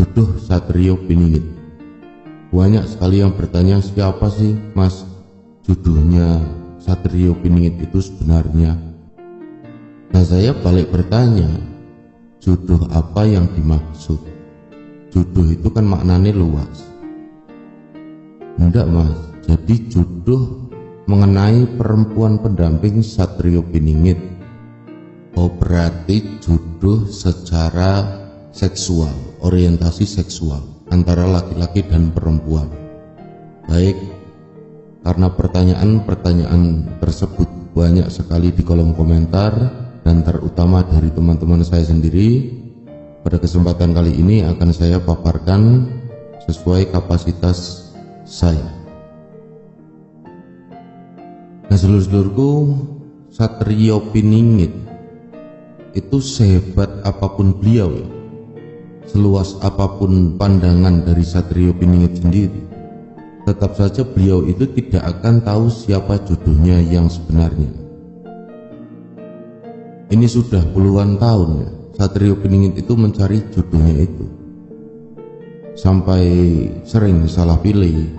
jodoh Satrio Piningit. Banyak sekali yang bertanya, siapa sih mas jodohnya Satrio Piningit itu sebenarnya? Nah, saya balik bertanya, jodoh apa yang dimaksud? Jodoh itu kan maknanya luas. Enggak mas, jadi jodoh mengenai perempuan pendamping Satrio Piningit. Oh, berarti jodoh secara seksual, orientasi seksual antara laki-laki dan perempuan. Baik, karena pertanyaan tersebut banyak sekali di kolom komentar dan terutama dari teman-teman saya sendiri, pada kesempatan kali ini akan saya paparkan sesuai kapasitas saya. Nah, sedulur-sedulurku, Satrio Piningit itu sehebat apapun beliau ya, seluas apapun pandangan dari Satrio Piningit sendiri, tetap saja beliau itu tidak akan tahu siapa jodohnya yang sebenarnya. Ini sudah puluhan tahun ya, Satrio Piningit itu mencari jodohnya itu, sampai sering salah pilih,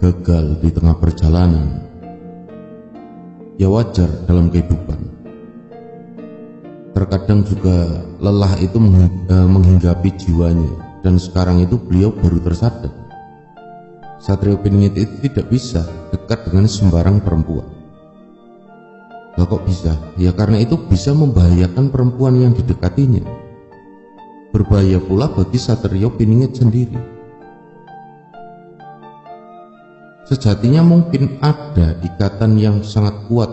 gagal di tengah perjalanan. Ya wajar dalam kehidupan. Terkadang juga lelah itu menghinggapi jiwanya, dan sekarang itu beliau baru tersadar Satrio Piningit itu tidak bisa dekat dengan sembarang perempuan. Lah kok bisa? Ya karena itu bisa membahayakan perempuan yang didekatinya. Berbahaya pula bagi Satrio Piningit sendiri. Sejatinya mungkin ada ikatan yang sangat kuat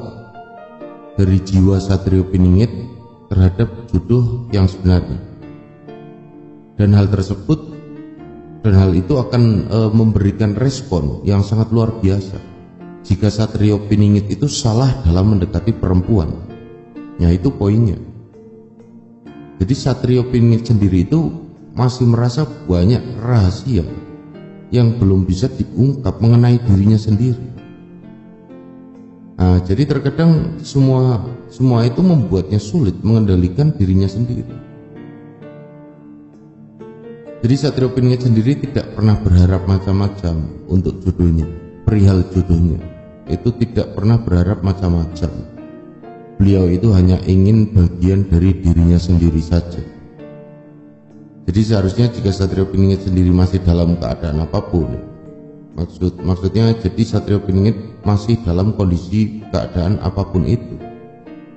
dari jiwa Satrio Piningit terhadap jodoh yang sebenarnya, dan hal itu akan memberikan respon yang sangat luar biasa jika Satrio Piningit itu salah dalam mendekati perempuan. Ya, itu poinnya. Jadi Satrio Piningit sendiri itu masih merasa banyak rahasia yang belum bisa diungkap mengenai dirinya sendiri. Nah, jadi terkadang semua itu membuatnya sulit mengendalikan dirinya sendiri. Jadi Satrio Piningit sendiri tidak pernah berharap macam-macam untuk jodohnya, perihal jodohnya. Itu tidak pernah berharap macam-macam. Beliau itu hanya ingin bagian dari dirinya sendiri saja. Jadi seharusnya jika Satrio Piningit sendiri masih dalam keadaan apapun, maksudnya jadi Satrio Piningit masih dalam kondisi keadaan apapun itu,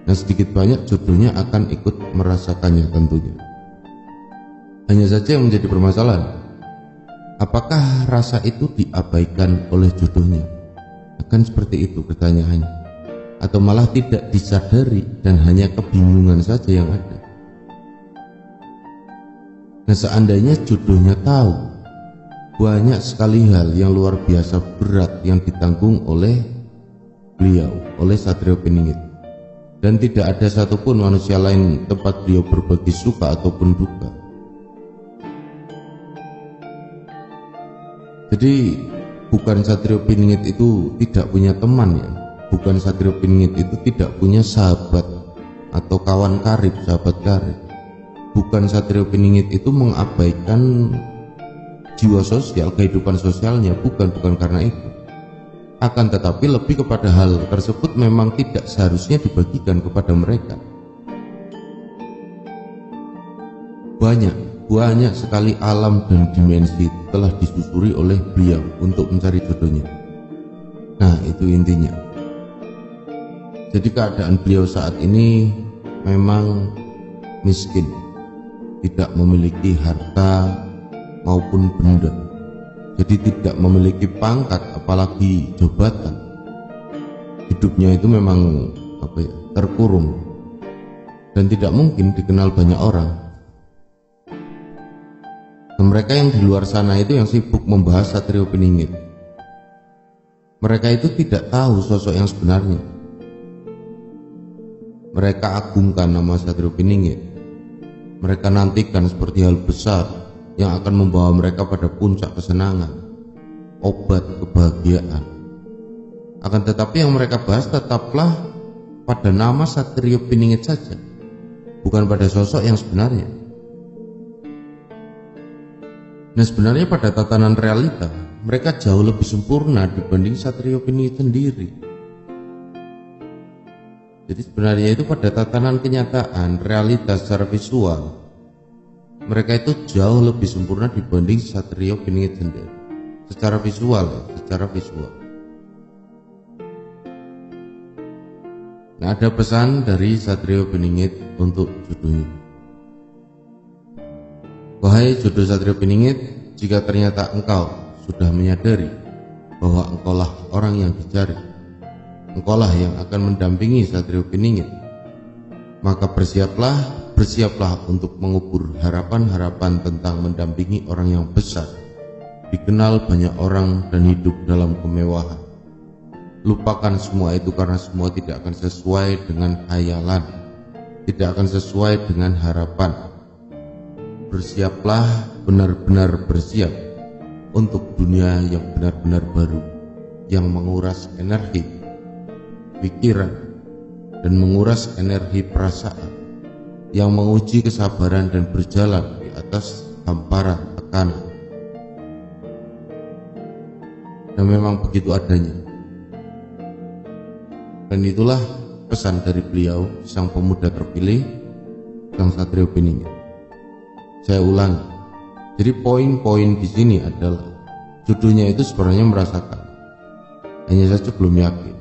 nah sedikit banyak jodohnya akan ikut merasakannya tentunya. Hanya saja yang menjadi permasalahan, apakah rasa itu diabaikan oleh jodohnya? Akan seperti itu pertanyaannya, atau malah tidak disadari dan hanya kebingungan saja yang ada. Nah, seandainya jodohnya tahu banyak sekali hal yang luar biasa berat yang ditanggung oleh beliau, oleh Satrio Piningit, dan tidak ada satupun manusia lain tempat beliau berbagi suka ataupun duka. Jadi bukan Satrio Piningit itu tidak punya teman ya, bukan Satrio Piningit itu tidak punya sahabat atau kawan karib, sahabat karib. Bukan Satrio Piningit itu mengabaikan jiwa sosial, kehidupan sosialnya, bukan karena itu. Akan tetapi lebih kepada hal tersebut memang tidak seharusnya dibagikan kepada mereka. Banyak sekali alam dan dimensi telah disusuri oleh beliau untuk mencari jodohnya. Nah, itu intinya. Jadi keadaan beliau saat ini memang miskin, tidak memiliki harta maupun benda, jadi tidak memiliki pangkat apalagi jabatan. Hidupnya itu memang terkurung dan tidak mungkin dikenal banyak orang. Dan mereka yang di luar sana itu yang sibuk membahas Satrio Piningit, mereka itu tidak tahu sosok yang sebenarnya. Mereka agungkan nama Satrio Piningit, mereka nantikan seperti hal besar yang akan membawa mereka pada puncak kesenangan, obat kebahagiaan. Akan tetapi yang mereka bahas tetaplah pada nama Satrio Piningit saja, bukan pada sosok yang sebenarnya. Nah, sebenarnya pada tatanan realita mereka jauh lebih sempurna dibanding Satrio Piningit sendiri. Jadi sebenarnya itu pada tatanan kenyataan, realitas secara visual, mereka itu jauh lebih sempurna dibanding Satrio Piningit sendiri. Secara visual ya, secara visual. Nah, ada pesan dari Satrio Piningit untuk jodohnya. Wahai jodoh Satrio Piningit, jika ternyata engkau sudah menyadari bahwa engkaulah orang yang dicari, engkaulah yang akan mendampingi Satrio Piningit, maka bersiaplah untuk mengubur harapan-harapan tentang mendampingi orang yang besar, dikenal banyak orang dan hidup dalam kemewahan. Lupakan semua itu karena semua tidak akan sesuai dengan khayalan, tidak akan sesuai dengan harapan. Bersiaplah, benar-benar bersiap untuk dunia yang benar-benar baru, yang menguras energi, pikiran, dan menguras energi perasaan, yang menguji kesabaran dan berjalan di atas hamparan tekanan. Dan memang begitu adanya. Dan itulah pesan dari beliau, sang pemuda terpilih, sang Satrio Piningit. Saya ulangi. Jadi poin-poin di sini adalah jodohnya itu sebenarnya merasakan, hanya saja belum yakin.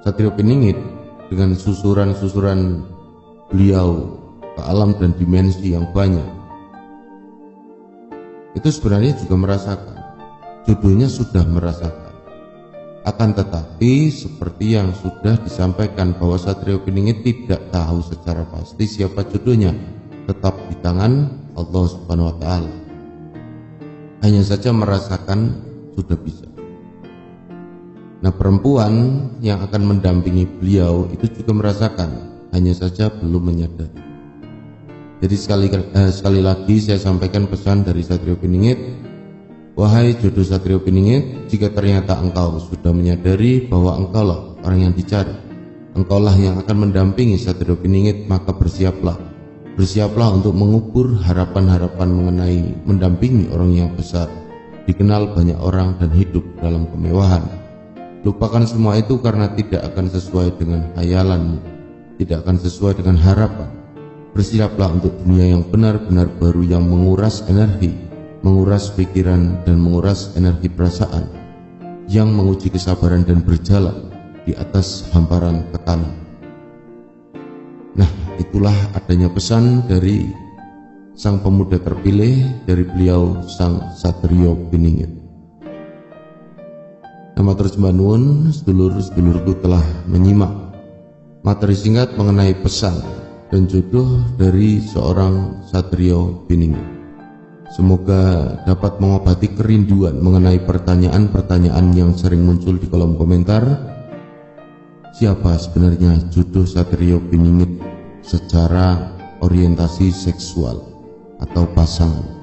Satrio Piningit dengan susuran-susuran beliau ke alam dan dimensi yang banyak, itu sebenarnya juga merasakan, jodohnya sudah merasakan. Akan tetapi seperti yang sudah disampaikan bahwa Satrio Piningit tidak tahu secara pasti siapa jodohnya, tetap di tangan Allah Subhanahu wa Ta'ala. Hanya saja merasakan sudah bisa. Nah, perempuan yang akan mendampingi beliau itu juga merasakan, hanya saja belum menyadari. Jadi sekali lagi saya sampaikan pesan dari Satrio Piningit. Wahai jodoh Satrio Piningit, jika ternyata engkau sudah menyadari bahwa engkaulah orang yang dicari, engkaulah yang akan mendampingi Satrio Piningit, maka bersiaplah untuk mengubur harapan-harapan mengenai mendampingi orang yang besar, dikenal banyak orang dan hidup dalam kemewahan. Lupakan semua itu karena tidak akan sesuai dengan khayalanmu, tidak akan sesuai dengan harapan. Bersiaplah untuk dunia yang benar-benar baru, yang menguras energi, menguras pikiran, dan menguras energi perasaan, yang menguji kesabaran dan berjalan di atas hamparan tekanan. Nah, itulah adanya pesan dari sang pemuda terpilih, dari beliau sang Satrio Piningit. Nama terus Banun, sedulur-sedulurku telah menyimak materi singkat mengenai pesan dan jodoh dari seorang Satrio Piningit. Semoga dapat mengobati kerinduan mengenai pertanyaan-pertanyaan yang sering muncul di kolom komentar. Siapa sebenarnya jodoh Satrio Piningit secara orientasi seksual atau pasangan?